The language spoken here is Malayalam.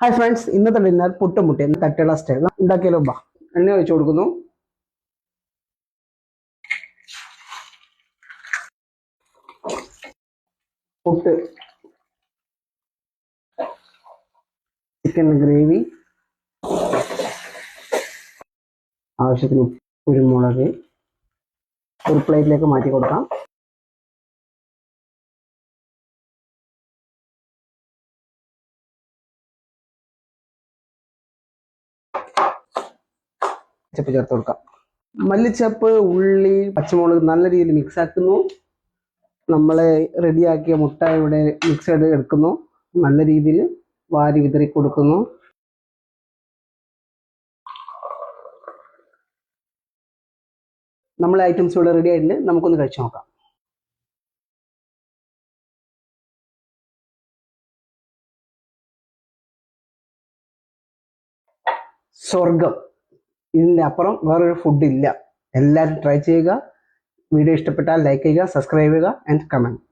ഹായ് ഫ്രണ്ട്സ്, ഇന്നത്തെ ഡിന്നർ പുട്ടും മുട്ടയും തട്ടുള്ള സ്റ്റൈൽ ഉണ്ടാക്കിയാലോ. ബാ, എണ്ണ ഒഴിച്ചു കൊടുക്കുന്നു. പുട്ട്, ചിക്കൻ ഗ്രേവി, ആവശ്യത്തിന് കുരുമുളക് ഒരു പ്ലേറ്റിലേക്ക് മാറ്റി കൊടുക്കാം. ചപ്പ് ചേർത്ത് കൊടുക്കാം. മല്ലിച്ചപ്പ്, ഉള്ളി, പച്ചമുളക് നല്ല രീതിയിൽ മിക്സ് ആക്കുന്നു. നമ്മൾ റെഡിയാക്കിയ മുട്ട ഇവിടെ മിക്സ് ചെയ്ത് എടുക്കുന്നു. നല്ല രീതിയിൽ വാരി വിതറി കൊടുക്കുന്നു. നമ്മളെ ഐറ്റംസ് ഇവിടെ റെഡി ആയിട്ടുണ്ട്. നമുക്കൊന്ന് കഴിച്ചു നോക്കാം. സ്വർഗം, ഇതിൻ്റെ അപ്പുറം വേറൊരു ഫുഡ് ഇല്ല. എല്ലാവരും ട്രൈ ചെയ്യുക. വീഡിയോ ഇഷ്ടപ്പെട്ടാൽ ലൈക്ക് ചെയ്യുക, സബ്സ്ക്രൈബ് ചെയ്യുക ആൻഡ് കമൻറ്റ്.